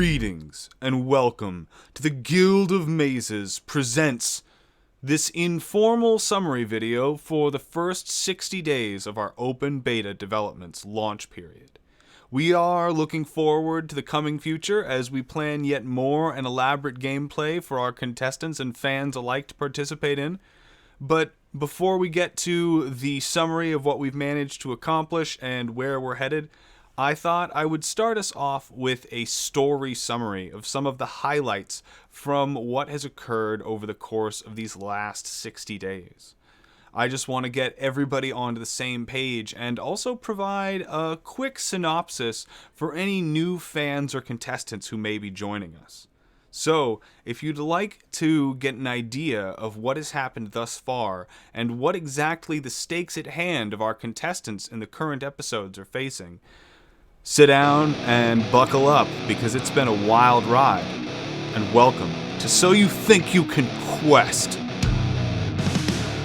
Greetings and welcome to the Guild of Mazes presents this informal summary video for the first 60 days of our open beta development's launch period. We are looking forward to the coming future as we plan yet more and elaborate gameplay for our contestants and fans alike to participate in. But before we get to the summary of what we've managed to accomplish and where we're headed, I thought I would start us off with a story summary of some of the highlights from what has occurred over the course of these last 60 days. I just want to get everybody onto the same page and also provide a quick synopsis for any new fans or contestants who may be joining us. So, if you'd like to get an idea of what has happened thus far and what exactly the stakes at hand of our contestants in the current episodes are facing, sit down and buckle up, because it's been a wild ride. And welcome to So You Think You Can Quest.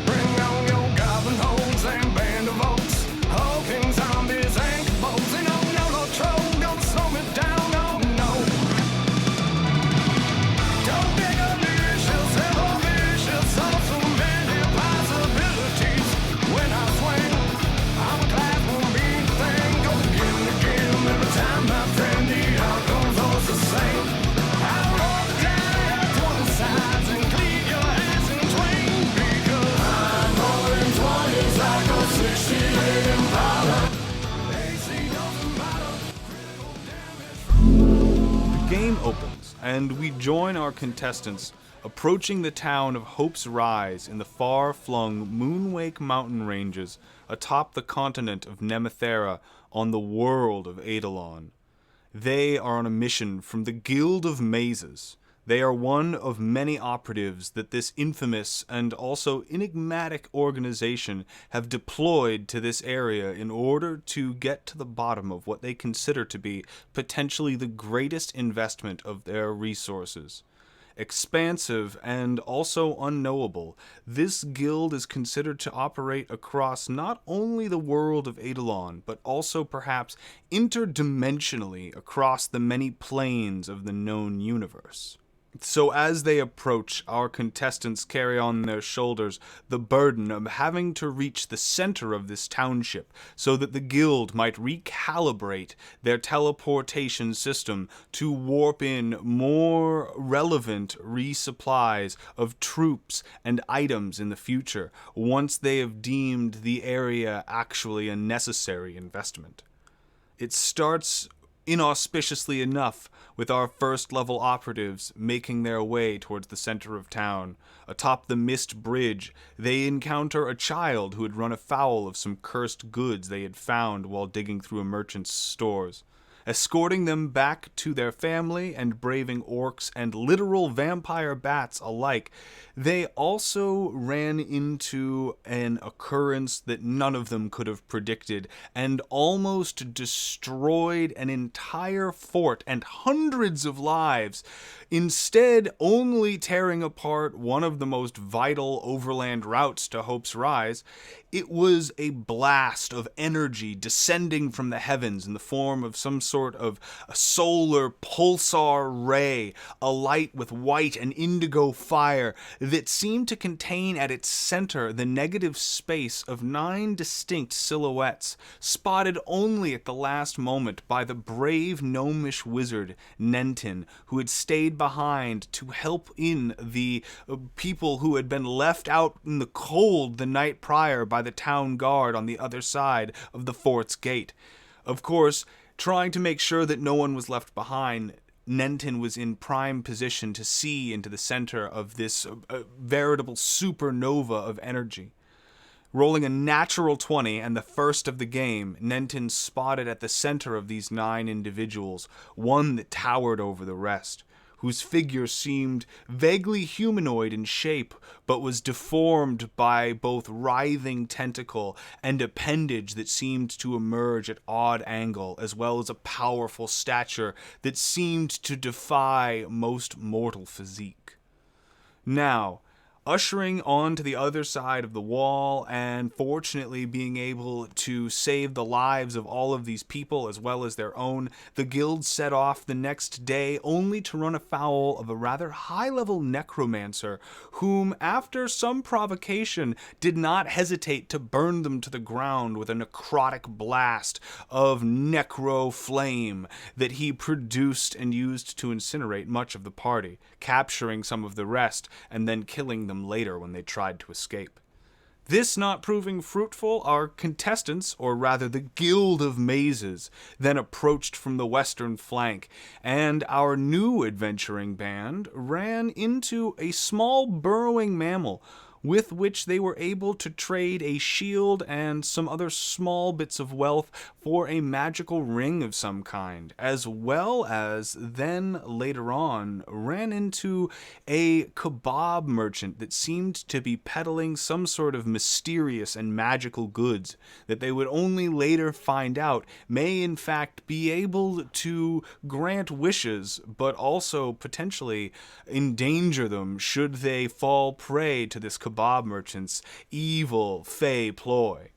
Bring on your goblin holes and band of oaks, hulking zombies and kabobs, and no troll, don't slow me down, no. Don't be delicious, ever vicious, also many possibilities. When I swing, I'm a class won't be the thing, go again, every time my friend, the outcome's always the same. I roll down 20 sides and cleave your ass in twain, because I'm rolling 20s like a 68 Impala. AC doesn't matter, critical damage. The game opens, and we join our contestants approaching the town of Hope's Rise in the far-flung Moonwake mountain ranges atop the continent of Nemothera on the world of Eidolon. They are on a mission from the Guild of Mazes. They are one of many operatives that this infamous and also enigmatic organization have deployed to this area in order to get to the bottom of what they consider to be potentially the greatest investment of their resources. Expansive and also unknowable, this guild is considered to operate across not only the world of Eidolon, but also perhaps interdimensionally across the many planes of the known universe. So as they approach, our contestants carry on their shoulders the burden of having to reach the center of this township so that the guild might recalibrate their teleportation system to warp in more relevant resupplies of troops and items in the future once they have deemed the area actually a necessary investment. It starts inauspiciously enough with our first level operatives making their way towards the center of town. Atop the mist bridge, they encounter a child who had run afoul of some cursed goods they had found while digging through a merchant's stores. Escorting them back to their family and braving orcs and literal vampire bats alike, they also ran into an occurrence that none of them could have predicted and almost destroyed an entire fort and hundreds of lives, instead only tearing apart one of the most vital overland routes to Hope's Rise. It was a blast of energy descending from the heavens in the form of some sort of a solar pulsar ray, alight with white and indigo fire that seemed to contain at its center the negative space of 9 distinct silhouettes, spotted only at the last moment by the brave gnomish wizard Nentin, who had stayed behind to help in the people who had been left out in the cold the night prior by the town guard on the other side of the fort's gate. Of course, trying to make sure that no one was left behind, Nentin was in prime position to see into the center of this veritable supernova of energy. Rolling a natural 20 and the first of the game, Nentin spotted at the center of these 9 individuals one that towered over the rest, whose figure seemed vaguely humanoid in shape, but was deformed by both writhing tentacle and appendage that seemed to emerge at odd angle, as well as a powerful stature that seemed to defy most mortal physique. Now, ushering on to the other side of the wall and fortunately being able to save the lives of all of these people as well as their own. The guild set off the next day only to run afoul of a rather high-level necromancer whom, after some provocation, did not hesitate to burn them to the ground with a necrotic blast of necro flame that he produced and used to incinerate much of the party, capturing some of the rest and then killing them later when they tried to escape. This not proving fruitful, our contestants, or rather the Guild of Mazes, then approached from the western flank, and our new adventuring band ran into a small burrowing mammal with which they were able to trade a shield and some other small bits of wealth for a magical ring of some kind, as well as then later on ran into a kebab merchant that seemed to be peddling some sort of mysterious and magical goods that they would only later find out may in fact be able to grant wishes, but also potentially endanger them should they fall prey to this kebab merchant's evil fey ploy.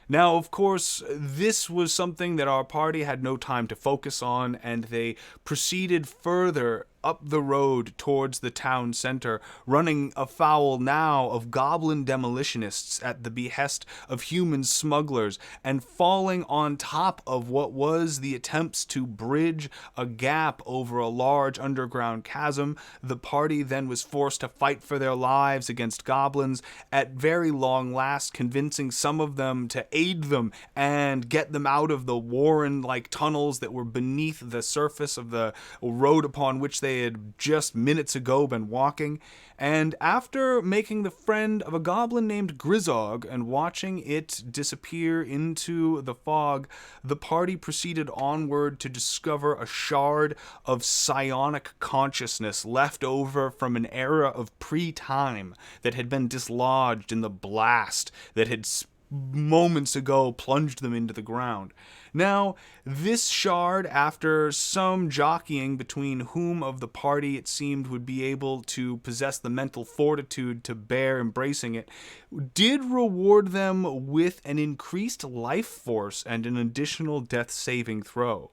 Now, of course, this was something that our party had no time to focus on, and they proceeded further up the road towards the town center, running afoul now of goblin demolitionists at the behest of human smugglers, and falling on top of what was the attempts to bridge a gap over a large underground chasm. The party then was forced to fight for their lives against goblins, at very long last convincing some of them to aid them and get them out of the warren-like tunnels that were beneath the surface of the road upon which they had just minutes ago been walking. And after making the friend of a goblin named Grizzog and watching it disappear into the fog, the party proceeded onward to discover a shard of psionic consciousness left over from an era of pre-time that had been dislodged in the blast that had moments ago plunged them into the ground. Now, this shard, after some jockeying between whom of the party it seemed would be able to possess the mental fortitude to bear embracing it, did reward them with an increased life force and an additional death saving throw.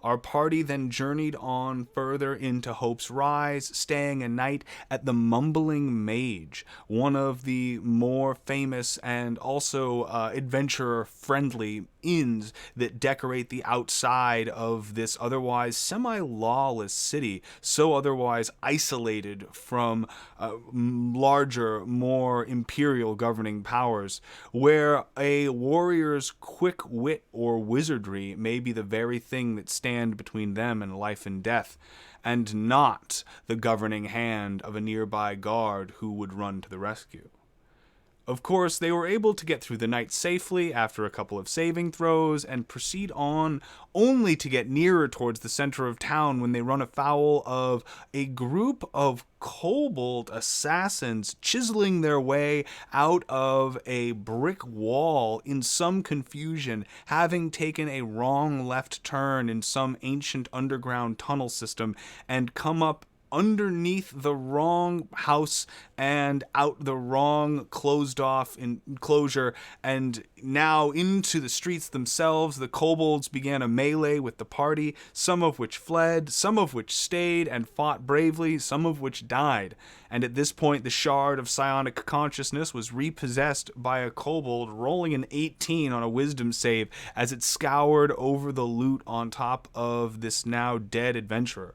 Our party then journeyed on further into Hope's Rise, staying a night at the Mumbling Mage, one of the more famous and also adventurer-friendly inns that decorate the outside of this otherwise semi-lawless city, so otherwise isolated from larger, more imperial governing powers, where a warrior's quick wit or wizardry may be the very thing that stands between them and life and death, and not the governing hand of a nearby guard who would run to the rescue. Of course, they were able to get through the night safely after a couple of saving throws and proceed on only to get nearer towards the center of town when they run afoul of a group of kobold assassins chiseling their way out of a brick wall in some confusion, having taken a wrong left turn in some ancient underground tunnel system and come up underneath the wrong house and out the wrong closed off enclosure, and now into the streets themselves. The kobolds began a melee with the party, some of which fled, some of which stayed and fought bravely, some of which died. And at this point, the shard of psionic consciousness was repossessed by a kobold, rolling an 18 on a wisdom save as it scoured over the loot on top of this now dead adventurer.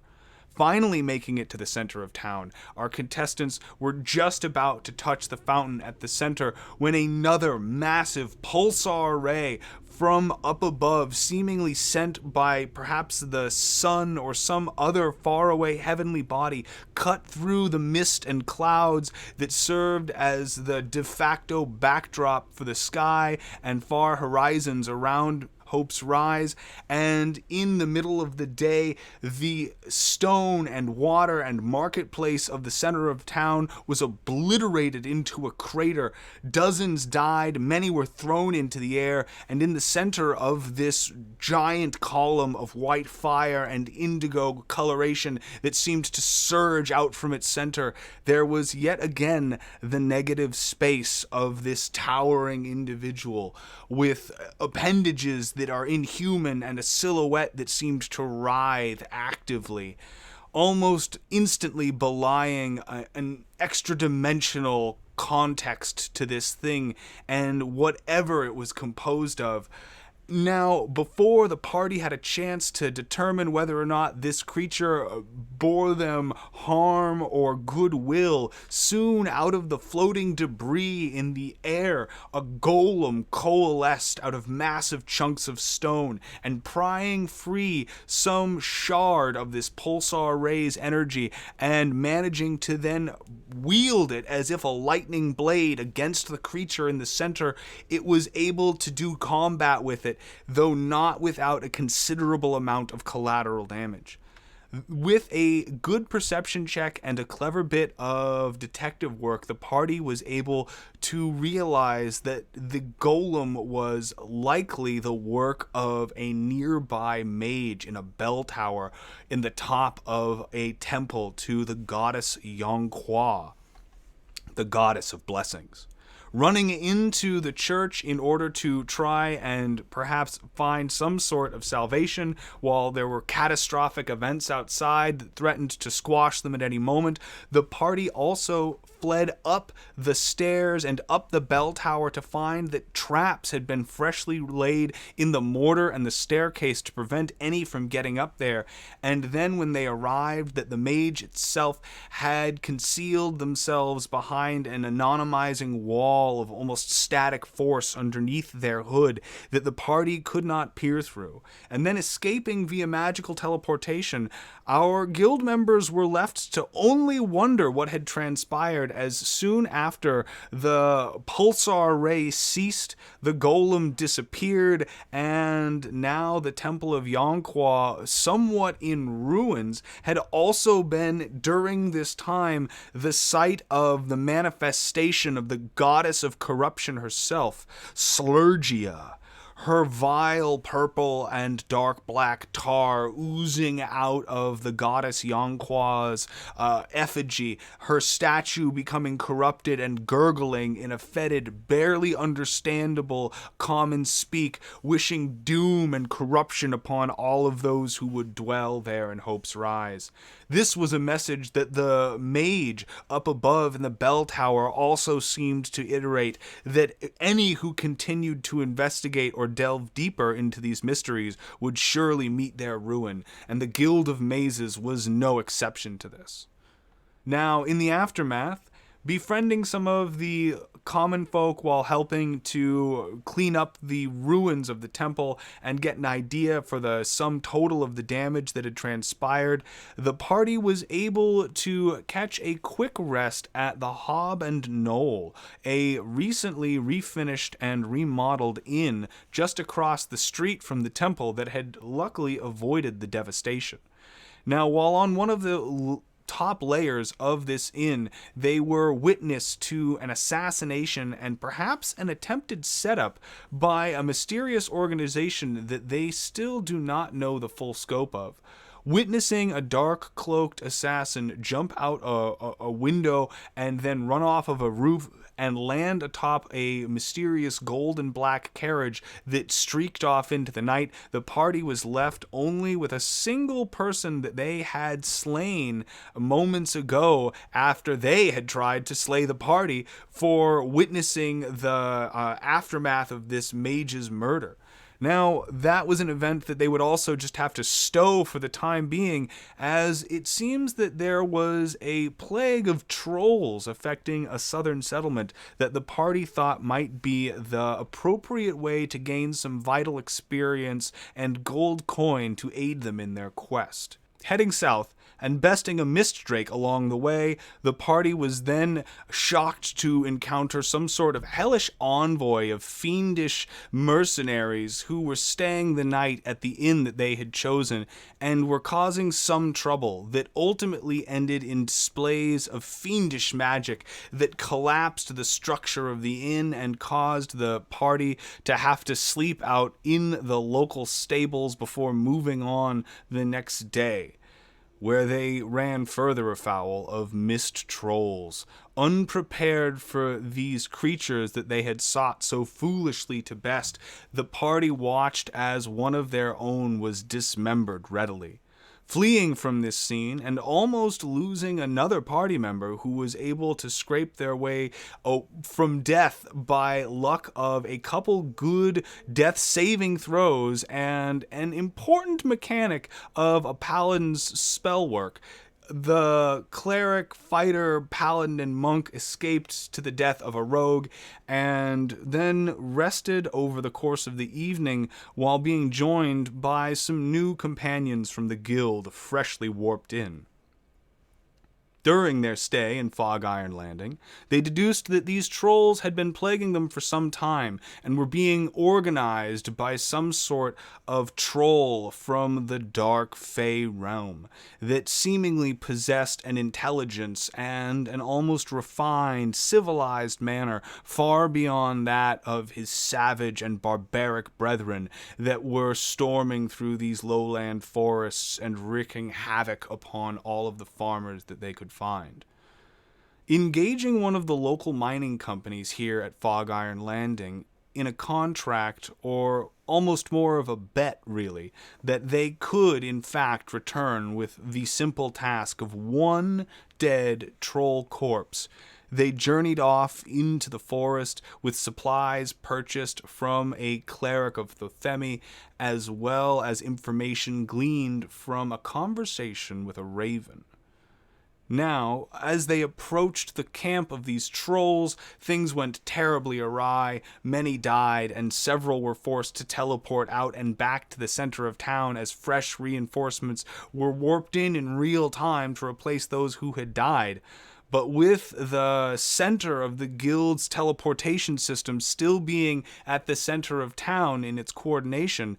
Finally making it to the center of town, our contestants were just about to touch the fountain at the center when another massive pulsar ray from up above, seemingly sent by perhaps the sun or some other faraway heavenly body, cut through the mist and clouds that served as the de facto backdrop for the sky and far horizons around Hope's Rise, and in the middle of the day, the stone and water and marketplace of the center of town was obliterated into a crater. Dozens died, many were thrown into the air, and in the center of this giant column of white fire and indigo coloration that seemed to surge out from its center, there was yet again the negative space of this towering individual with appendages that are inhuman and a silhouette that seemed to writhe actively, almost instantly belying an extra-dimensional context to this thing and whatever it was composed of. Now, before the party had a chance to determine whether or not this creature bore them harm or goodwill, soon out of the floating debris in the air, a golem coalesced out of massive chunks of stone, and prying free some shard of this pulsar ray's energy, and managing to then wield it as if a lightning blade against the creature in the center, it was able to do combat with it, though not without a considerable amount of collateral damage. With a good perception check and a clever bit of detective work, the party was able to realize that the golem was likely the work of a nearby mage in a bell tower in the top of a temple to the goddess Yongqua, the goddess of blessings. Running into the church in order to try and perhaps find some sort of salvation while there were catastrophic events outside that threatened to squash them at any moment, the party also fled up the stairs and up the bell tower to find that traps had been freshly laid in the mortar and the staircase to prevent any from getting up there. And then when they arrived, that the mage itself had concealed themselves behind an anonymizing wall of almost static force underneath their hood that the party could not peer through. And then escaping via magical teleportation, our guild members were left to only wonder what had transpired, as soon after the pulsar ray ceased, the golem disappeared, and now the Temple of Yongqua, somewhat in ruins, had also been, during this time, the site of the manifestation of the goddess of corruption herself, Slurgia. Her vile purple and dark black tar oozing out of the goddess Yongqua's effigy, her statue becoming corrupted and gurgling in a fetid, barely understandable common speak, wishing doom and corruption upon all of those who would dwell there in Hope's Rise. This was a message that the mage up above in the bell tower also seemed to iterate, that any who continued to investigate or delve deeper into these mysteries would surely meet their ruin, and the Guild of Mazes was no exception to this. Now, in the aftermath, befriending some of the common folk while helping to clean up the ruins of the temple and get an idea for the sum total of the damage that had transpired, the party was able to catch a quick rest at the Hob and Knoll, a recently refinished and remodeled inn just across the street from the temple that had luckily avoided the devastation. Now, while on one of the top layers of this inn, they were witness to an assassination and perhaps an attempted setup by a mysterious organization that they still do not know the full scope of. Witnessing a dark-cloaked assassin jump out a window and then run off of a roof and land atop a mysterious gold and black carriage that streaked off into the night, the party was left only with a single person that they had slain moments ago after they had tried to slay the party for witnessing the aftermath of this mage's murder. Now, that was an event that they would also just have to stow for the time being, as it seems that there was a plague of trolls affecting a southern settlement that the party thought might be the appropriate way to gain some vital experience and gold coin to aid them in their quest. Heading south, and besting a mist drake along the way, the party was then shocked to encounter some sort of hellish envoy of fiendish mercenaries who were staying the night at the inn that they had chosen and were causing some trouble that ultimately ended in displays of fiendish magic that collapsed the structure of the inn and caused the party to have to sleep out in the local stables before moving on the next day, where they ran further afoul of mist trolls. Unprepared for these creatures that they had sought so foolishly to best, the party watched as one of their own was dismembered readily. Fleeing from this scene and almost losing another party member who was able to scrape their way from death by luck of a couple good death saving throws and an important mechanic of a paladin's spell work. The cleric, fighter, paladin, and monk escaped to the death of a rogue and then rested over the course of the evening while being joined by some new companions from the guild freshly warped in. During their stay in Fog Iron Landing, they deduced that these trolls had been plaguing them for some time and were being organized by some sort of troll from the dark Fey realm that seemingly possessed an intelligence and an almost refined, civilized manner far beyond that of his savage and barbaric brethren that were storming through these lowland forests and wreaking havoc upon all of the farmers that they could find. Engaging one of the local mining companies here at Fog Iron Landing in a contract, or almost more of a bet really, that they could in fact return with the simple task of one dead troll corpse, they journeyed off into the forest with supplies purchased from a cleric of the Themi, as well as information gleaned from a conversation with a raven. Now, as they approached the camp of these trolls, things went terribly awry, many died, and several were forced to teleport out and back to the center of town as fresh reinforcements were warped in real time to replace those who had died. But with the center of the guild's teleportation system still being at the center of town in its coordination,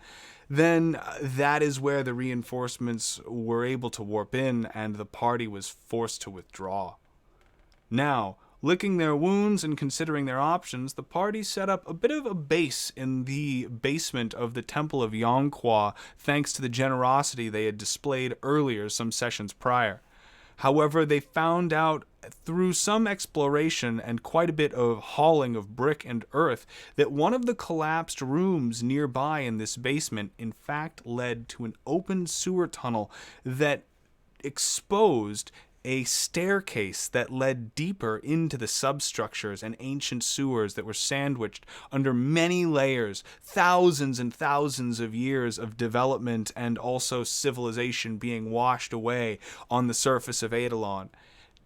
then that is where the reinforcements were able to warp in and the party was forced to withdraw. Now, licking their wounds and considering their options, the party set up a bit of a base in the basement of the Temple of Yonqua thanks to the generosity they had displayed earlier some sessions prior. However, they found out through some exploration and quite a bit of hauling of brick and earth that one of the collapsed rooms nearby in this basement in fact led to an open sewer tunnel that exposed a staircase that led deeper into the substructures and ancient sewers that were sandwiched under many layers, thousands and thousands of years of development and also civilization being washed away on the surface of Eidolon.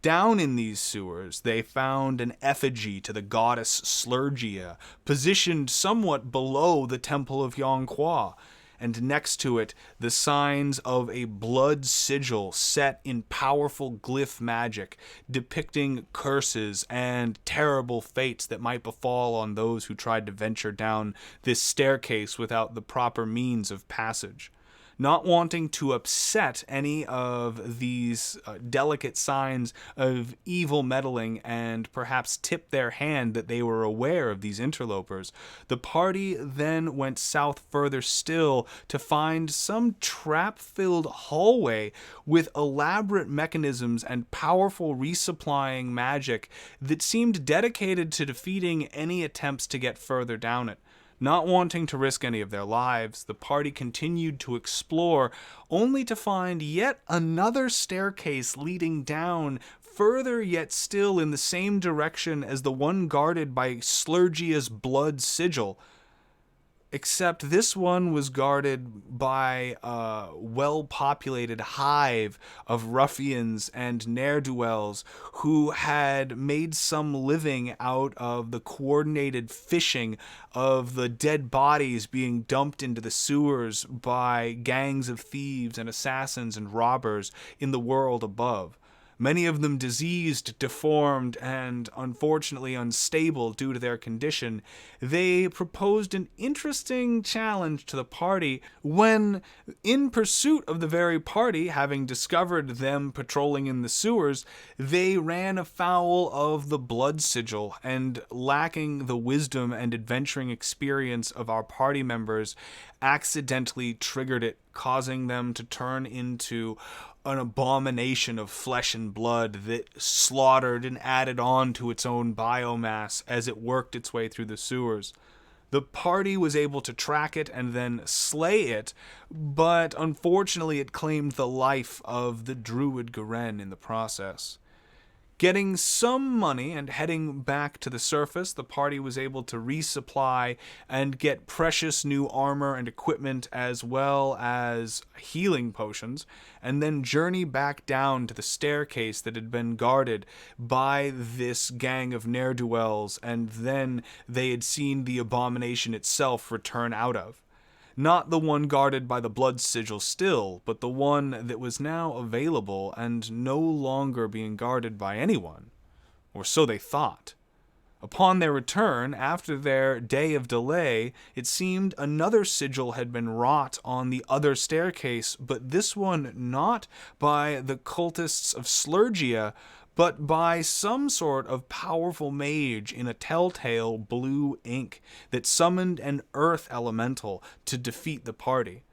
Down in these sewers, they found an effigy to the goddess Slurgia, positioned somewhat below the Temple of Yonqua, and next to it, the signs of a blood sigil set in powerful glyph magic, depicting curses and terrible fates that might befall on those who tried to venture down this staircase without the proper means of passage. Not wanting to upset any of these delicate signs of evil meddling and perhaps tip their hand that they were aware of these interlopers, the party then went south further still to find some trap-filled hallway with elaborate mechanisms and powerful resupplying magic that seemed dedicated to defeating any attempts to get further down it. Not wanting to risk any of their lives, the party continued to explore, only to find yet another staircase leading down further yet still in the same direction as the one guarded by Slurgia's blood sigil. except this one was guarded by a well-populated hive of ruffians and ne'er-do-wells who had made some living out of the coordinated fishing of the dead bodies being dumped into the sewers by gangs of thieves and assassins and robbers in the world above. Many of them diseased, deformed, and unfortunately unstable due to their condition. They proposed an interesting challenge to the party when, in pursuit of the very party, having discovered them patrolling in the sewers, they ran afoul of the blood sigil, and lacking the wisdom and adventuring experience of our party members, accidentally triggered it, causing them to turn into an abomination of flesh and blood that slaughtered and added on to its own biomass as it worked its way through the sewers. The party was able to track it and then slay it, but unfortunately it claimed the life of the druid Garen in the process. Getting some money and heading back to the surface, the party was able to resupply and get precious new armor and equipment as well as healing potions, and then journey back down to the staircase that had been guarded by this gang of ne'er-do-wells, and then they had seen the abomination itself return out of. Not the one guarded by the blood sigil still, but the one that was now available and no longer being guarded by anyone. Or so they thought. Upon their return, after their day of delay, it seemed another sigil had been wrought on the other staircase, but this one not by the cultists of Slurgia, but by some sort of powerful mage in a telltale blue ink that summoned an earth elemental to defeat the party.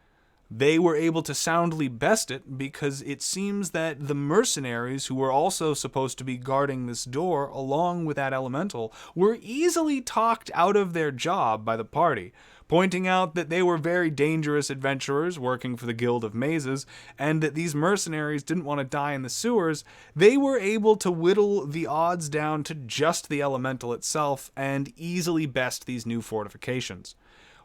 They were able to soundly best it because it seems that the mercenaries who were also supposed to be guarding this door along with that elemental were easily talked out of their job by the party, pointing out that they were very dangerous adventurers working for the Guild of Mazes, and that these mercenaries didn't want to die in the sewers. They were able to whittle the odds down to just the elemental itself and easily best these new fortifications.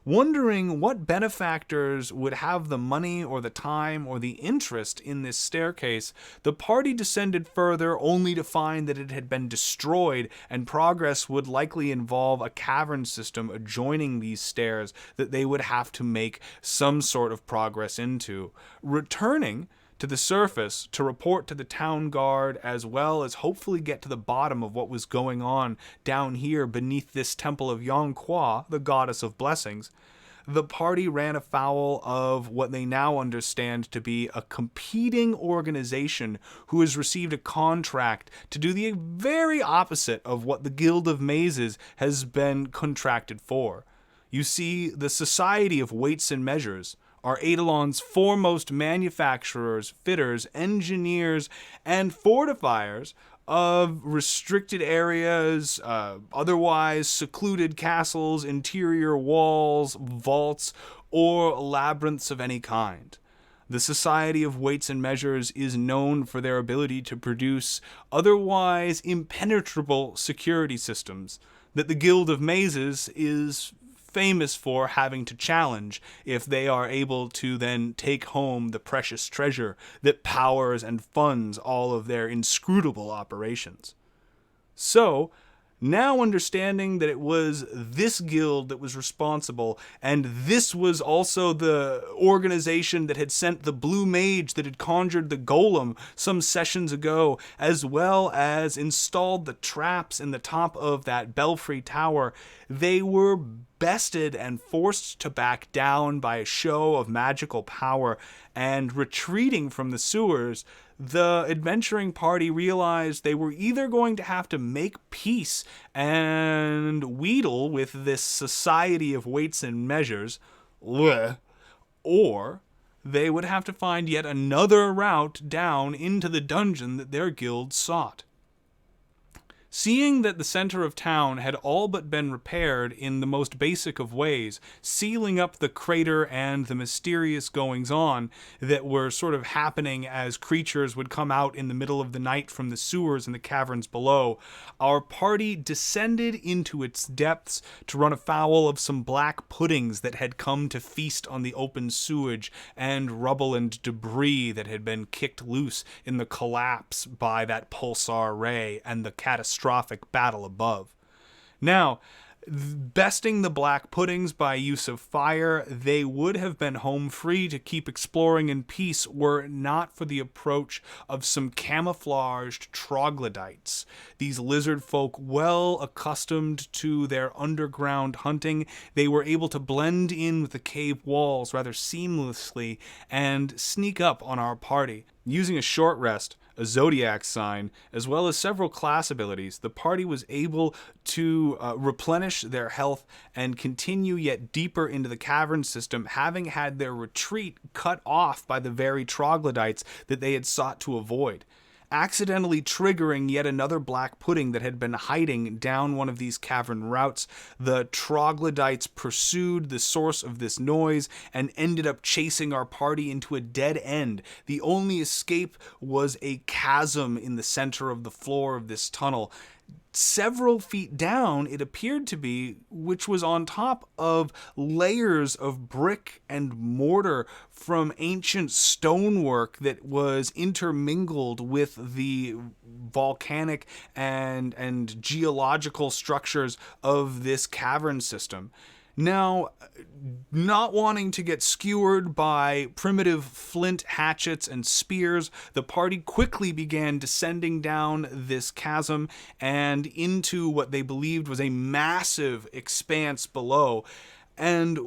Wondering what benefactors would have the money or the time or the interest in this staircase, the party descended further only to find that it had been destroyed, and progress would likely involve a cavern system adjoining these stairs that they would have to make some sort of progress into. Returning to the surface to report to the town guard, as well as hopefully get to the bottom of what was going on down here beneath this temple of Yonqua, the goddess of blessings, the party ran afoul of what they now understand to be a competing organization who has received a contract to do the very opposite of what the Guild of Mazes has been contracted for. You see, the Society of Weights and Measures are Eidolon's foremost manufacturers, fitters, engineers, and fortifiers of restricted areas, otherwise secluded castles, interior walls, vaults, or labyrinths of any kind. The Society of Weights and Measures is known for their ability to produce otherwise impenetrable security systems that the Guild of Mazes is famous for having to challenge if they are able to then take home the precious treasure that powers and funds all of their inscrutable operations. So, now understanding that it was this guild that was responsible, and this was also the organization that had sent the blue mage that had conjured the golem some sessions ago, as well as installed the traps in the top of that belfry tower, they were bested and forced to back down by a show of magical power, and retreating from the sewers, the adventuring party realized they were either going to have to make peace and wheedle with this Society of Weights and Measures, or they would have to find yet another route down into the dungeon that their guild sought. Seeing that the center of town had all but been repaired in the most basic of ways, sealing up the crater and the mysterious goings-on that were sort of happening as creatures would come out in the middle of the night from the sewers in the caverns below, our party descended into its depths to run afoul of some black puddings that had come to feast on the open sewage and rubble and debris that had been kicked loose in the collapse by that pulsar ray and the catastrophic battle above. Now, besting the black puddings by use of fire, they would have been home free to keep exploring in peace were it not for the approach of some camouflaged troglodytes. These lizard folk, well accustomed to their underground hunting, they were able to blend in with the cave walls rather seamlessly and sneak up on our party. Using a short rest, a zodiac sign, as well as several class abilities, the party was able to replenish their health and continue yet deeper into the cavern system, having had their retreat cut off by the very troglodytes that they had sought to avoid, accidentally triggering yet another black pudding that had been hiding down one of these cavern routes. The troglodytes pursued the source of this noise and ended up chasing our party into a dead end. The only escape was a chasm in the center of the floor of this tunnel. Several feet down, it appeared to be, which was on top of layers of brick and mortar from ancient stonework that was intermingled with the volcanic and geological structures of this cavern system. Now, not wanting to get skewered by primitive flint hatchets and spears, the party quickly began descending down this chasm and into what they believed was a massive expanse below, and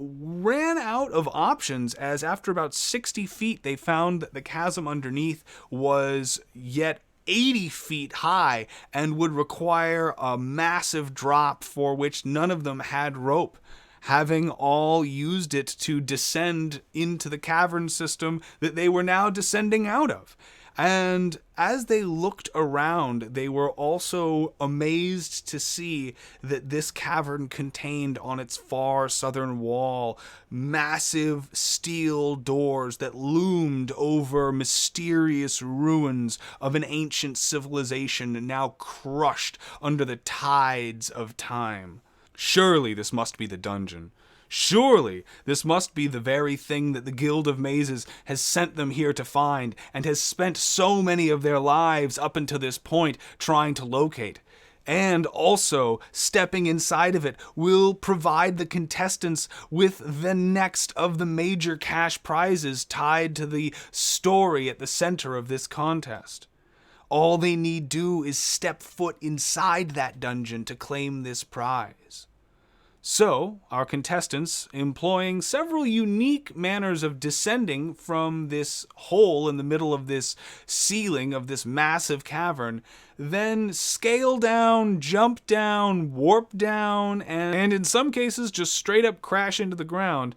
ran out of options as after about 60 feet they found that the chasm underneath was yet 80 feet high and would require a massive drop for which none of them had rope, having all used it to descend into the cavern system that they were now descending out of. And as they looked around, they were also amazed to see that this cavern contained on its far southern wall massive steel doors that loomed over mysterious ruins of an ancient civilization now crushed under the tides of time. Surely this must be the dungeon. Surely this must be the very thing that the Guild of Mazes has sent them here to find and has spent so many of their lives up until this point trying to locate. And also, stepping inside of it will provide the contestants with the next of the major cash prizes tied to the story at the center of this contest. All they need do is step foot inside that dungeon to claim this prize. So, our contestants, employing several unique manners of descending from this hole in the middle of this ceiling of this massive cavern, then scale down, jump down, warp down, and in some cases just straight up crash into the ground.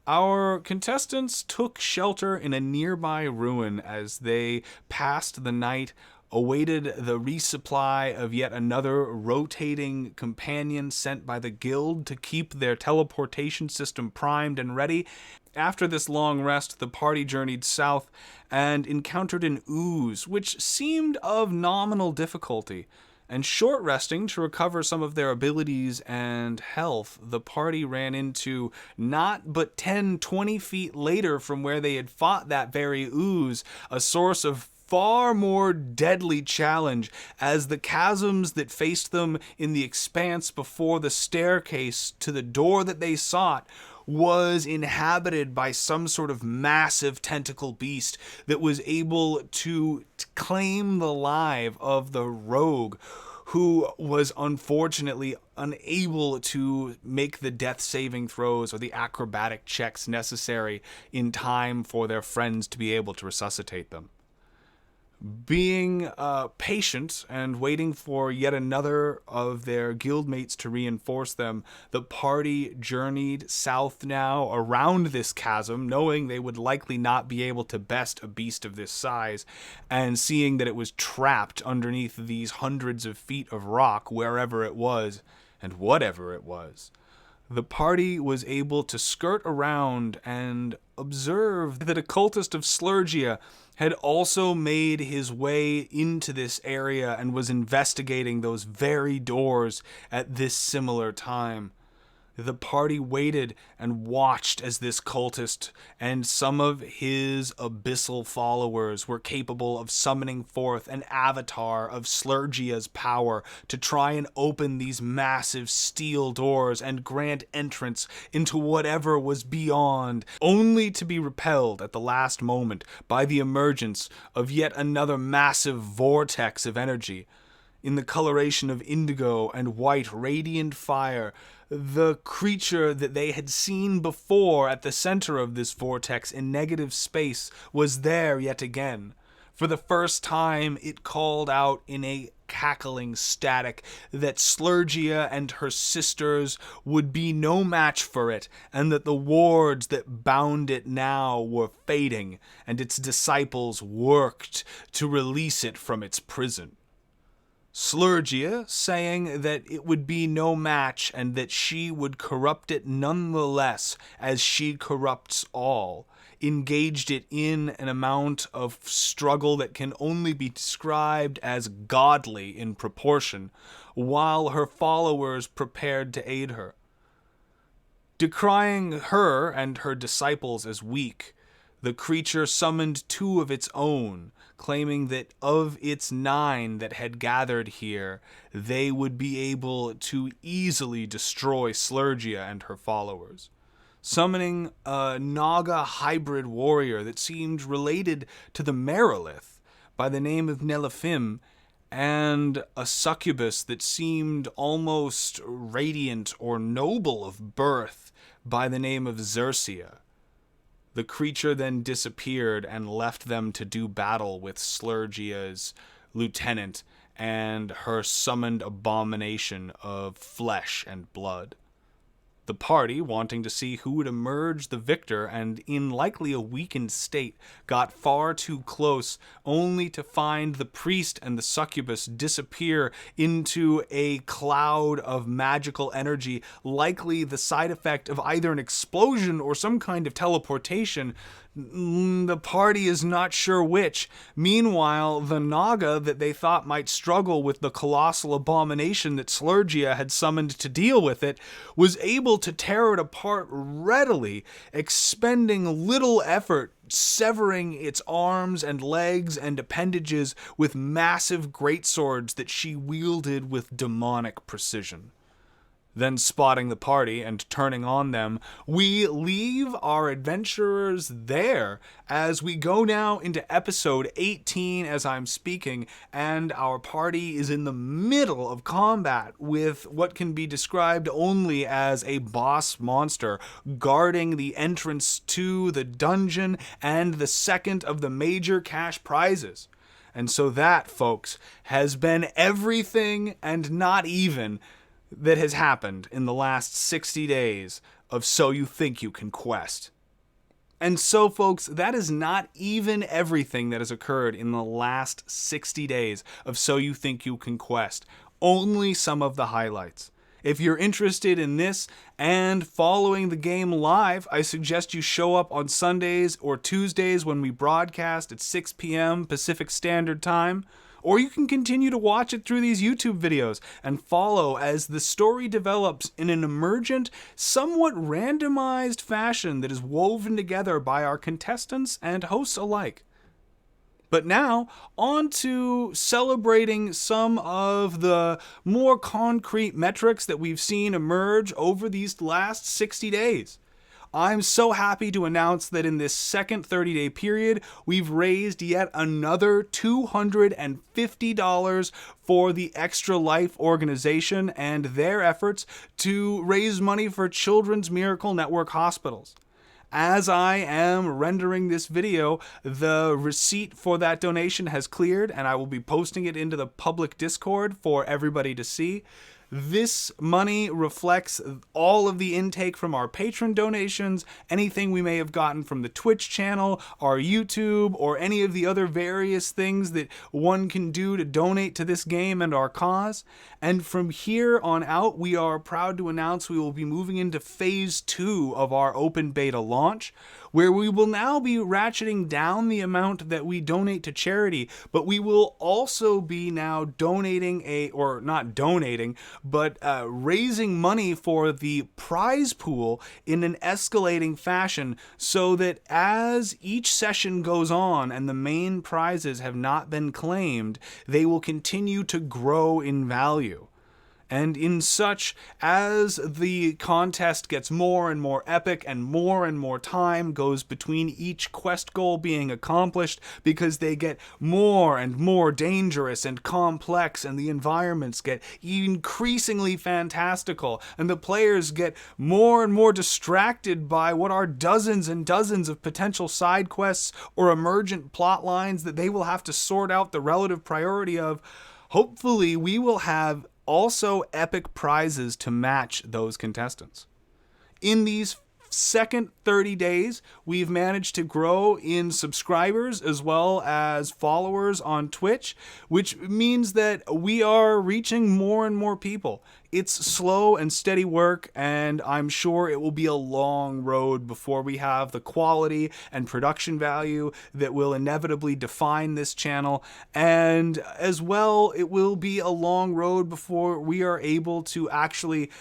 Our contestants took shelter in a nearby ruin as they passed the night, awaited the resupply of yet another rotating companion sent by the guild to keep their teleportation system primed and ready. After this long rest, the party journeyed south and encountered an ooze, which seemed of nominal difficulty. And short resting to recover some of their abilities and health, the party ran into, not but 10-20 feet later from where they had fought that very ooze, a source of far more deadly challenge, as the chasms that faced them in the expanse before the staircase to the door that they sought was inhabited by some sort of massive tentacle beast that was able to claim the life of the rogue, who was unfortunately unable to make the death saving throws or the acrobatic checks necessary in time for their friends to be able to resuscitate them. Being patient and waiting for yet another of their guildmates to reinforce them, the party journeyed south now around this chasm, knowing they would likely not be able to best a beast of this size, and seeing that it was trapped underneath these hundreds of feet of rock, wherever it was and whatever it was. The party was able to skirt around and observe that a cultist of Slurgia had also made his way into this area and was investigating those very doors at this similar time. The party waited and watched as this cultist and some of his abyssal followers were capable of summoning forth an avatar of Slurgia's power to try and open these massive steel doors and grant entrance into whatever was beyond, only to be repelled at the last moment by the emergence of yet another massive vortex of energy. In the coloration of indigo and white radiant fire, the creature that they had seen before at the center of this vortex in negative space was there yet again. For the first time, it called out in a cackling static that Slurgia and her sisters would be no match for it, and that the wards that bound it now were fading, and its disciples worked to release it from its prison. Slurgia saying that it would be no match and that she would corrupt it nonetheless as she corrupts all, engaged it in an amount of struggle that can only be described as godly in proportion, while her followers prepared to aid her. Decrying her and her disciples as weak, the creature summoned 2 of its own, claiming that of its 9 that had gathered here, they would be able to easily destroy Slurgia and her followers. Summoning a Naga hybrid warrior that seemed related to the Merilith by the name of Nelafim, and a succubus that seemed almost radiant or noble of birth by the name of Xerxia. The creature then disappeared and left them to do battle with Slurgia's lieutenant and her summoned abomination of flesh and blood. The party, wanting to see who would emerge the victor and in likely a weakened state, got far too close, only to find the priest and the succubus disappear into a cloud of magical energy, likely the side effect of either an explosion or some kind of teleportation. The party is not sure which. Meanwhile, the Naga that they thought might struggle with the colossal abomination that Slurgia had summoned to deal with it was able to tear it apart readily, expending little effort, severing its arms and legs and appendages with massive greatswords that she wielded with demonic precision. Then, spotting the party and turning on them, we leave our adventurers there as we go now into episode 18 as I'm speaking, and our party is in the middle of combat with what can be described only as a boss monster guarding the entrance to the dungeon and the second of the major cash prizes. And so that, folks, has been everything and not even that has happened in the last 60 days of So You Think You Can Quest. And so, folks, that is not even everything that has occurred in the last 60 days of So You Think You Can Quest. Only some of the highlights. If you're interested in this and following the game live, I suggest you show up on Sundays or Tuesdays when we broadcast at 6 p.m. Pacific Standard Time. Or you can continue to watch it through these YouTube videos and follow as the story develops in an emergent, somewhat randomized fashion that is woven together by our contestants and hosts alike. But now, on to celebrating some of the more concrete metrics that we've seen emerge over these last 60 days. I'm so happy to announce that in this second 30-day period, we've raised yet another $250 for the Extra Life organization and their efforts to raise money for Children's Miracle Network hospitals. As I am rendering this video, the receipt for that donation has cleared, and I will be posting it into the public Discord for everybody to see. This money reflects all of the intake from our patron donations, anything we may have gotten from the Twitch channel, our YouTube, or any of the other various things that one can do to donate to this game and our cause. And from here on out, we are proud to announce we will be moving into phase 2 of our open beta launch, where we will now be ratcheting down the amount that we donate to charity, but we will also be now raising money for the prize pool in an escalating fashion, so that as each session goes on and the main prizes have not been claimed, they will continue to grow in value. And in such, as the contest gets more and more epic and more time goes between each quest goal being accomplished, because they get more and more dangerous and complex, and the environments get increasingly fantastical, and the players get more and more distracted by what are dozens and dozens of potential side quests or emergent plot lines that they will have to sort out the relative priority of. Hopefully, we will have also epic prizes to match those contestants. In these second 30 days, we've managed to grow in subscribers as well as followers on Twitch, which means that we are reaching more and more people. It's slow and steady work, and I'm sure it will be a long road before we have the quality and production value that will inevitably define this channel. And as well, it will be a long road before we are able to actually,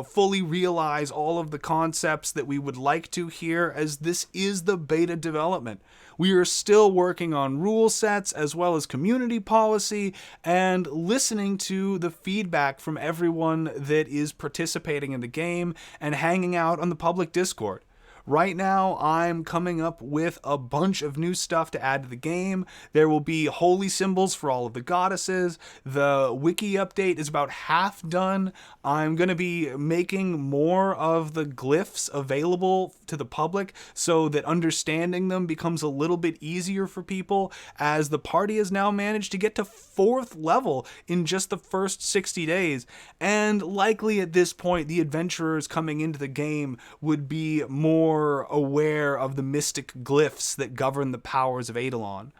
fully realize all of the concepts that we would like to here, as this is the beta development. We are still working on rule sets as well as community policy, and listening to the feedback from everyone that is participating in the game and hanging out on the public Discord. Right now, I'm coming up with a bunch of new stuff to add to the game. There will be holy symbols for all of the goddesses. The wiki update is about half done. I'm going to be making more of the glyphs available to the public so that understanding them becomes a little bit easier for people, as the party has now managed to get to 4th level in just the first 60 days. And likely at this point, the adventurers coming into the game would be more aware of the mystic glyphs that govern the powers of Eidolon.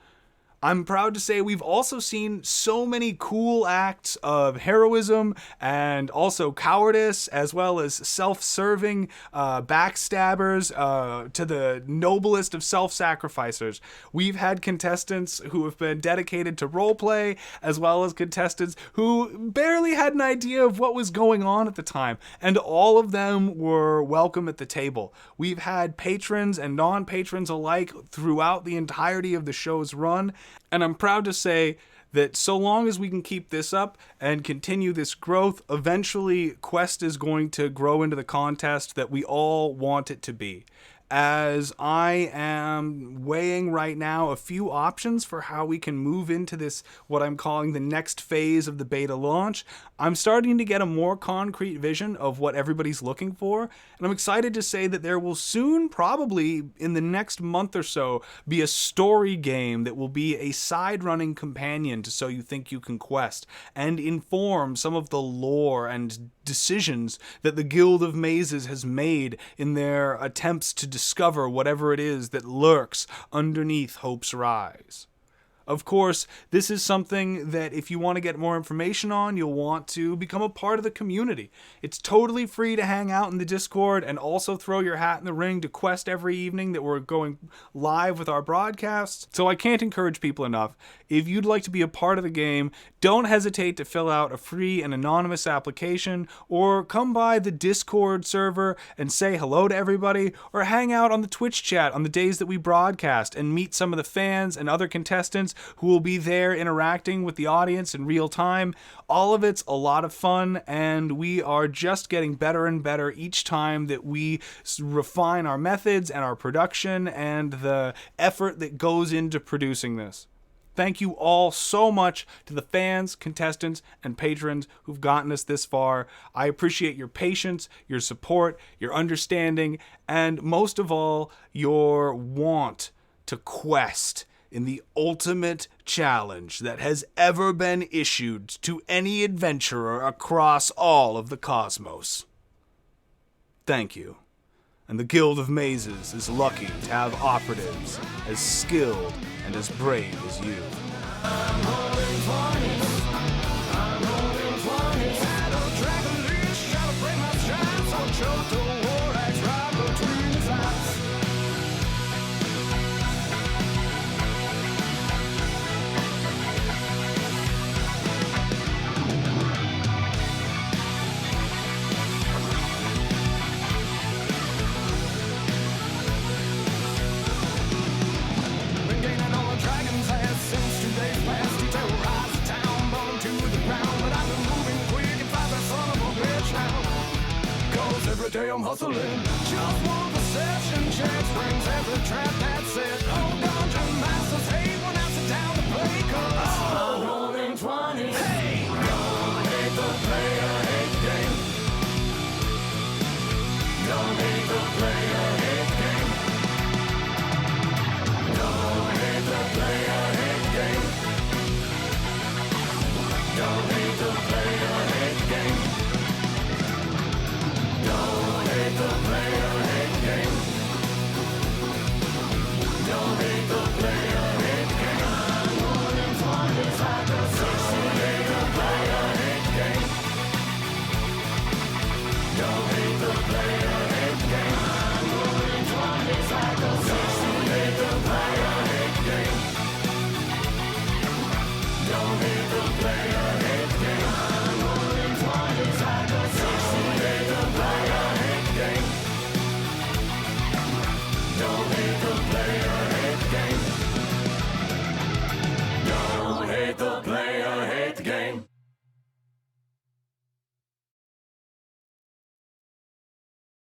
I'm proud to say we've also seen so many cool acts of heroism and also cowardice, as well as self-serving backstabbers to the noblest of self-sacrificers. We've had contestants who have been dedicated to roleplay, as well as contestants who barely had an idea of what was going on at the time, and all of them were welcome at the table. We've had patrons and non-patrons alike throughout the entirety of the show's run, and I'm proud to say that so long as we can keep this up and continue this growth, eventually Quest is going to grow into the contest that we all want it to be. As I am weighing right now a few options for how we can move into this, what I'm calling the next phase of the beta launch, I'm starting to get a more concrete vision of what everybody's looking for, and I'm excited to say that there will soon, probably in the next month or so, be a story game that will be a side-running companion to So You Think You Can Quest, and inform some of the lore and decisions that the Guild of Mazes has made in their attempts to discover whatever it is that lurks underneath Hope's Rise. Of course, this is something that if you want to get more information on, you'll want to become a part of the community. It's totally free to hang out in the Discord and also throw your hat in the ring to Quest every evening that we're going live with our broadcasts. So I can't encourage people enough. If you'd like to be a part of the game, don't hesitate to fill out a free and anonymous application, or come by the Discord server and say hello to everybody, or hang out on the Twitch chat on the days that we broadcast and meet some of the fans and other contestants who will be there interacting with the audience in real time. All of it's a lot of fun, and we are just getting better and better each time that we refine our methods and our production and the effort that goes into producing this. Thank you all so much to the fans, contestants, and patrons who've gotten us this far. I appreciate your patience, your support, your understanding, and most of all, your want to quest in the ultimate challenge that has ever been issued to any adventurer across all of the cosmos. Thank you. And the Guild of Mazes is lucky to have operatives as skilled and as brave as you. Every day I'm hustling, just one possession, chance brings every trap that's it. Oh God.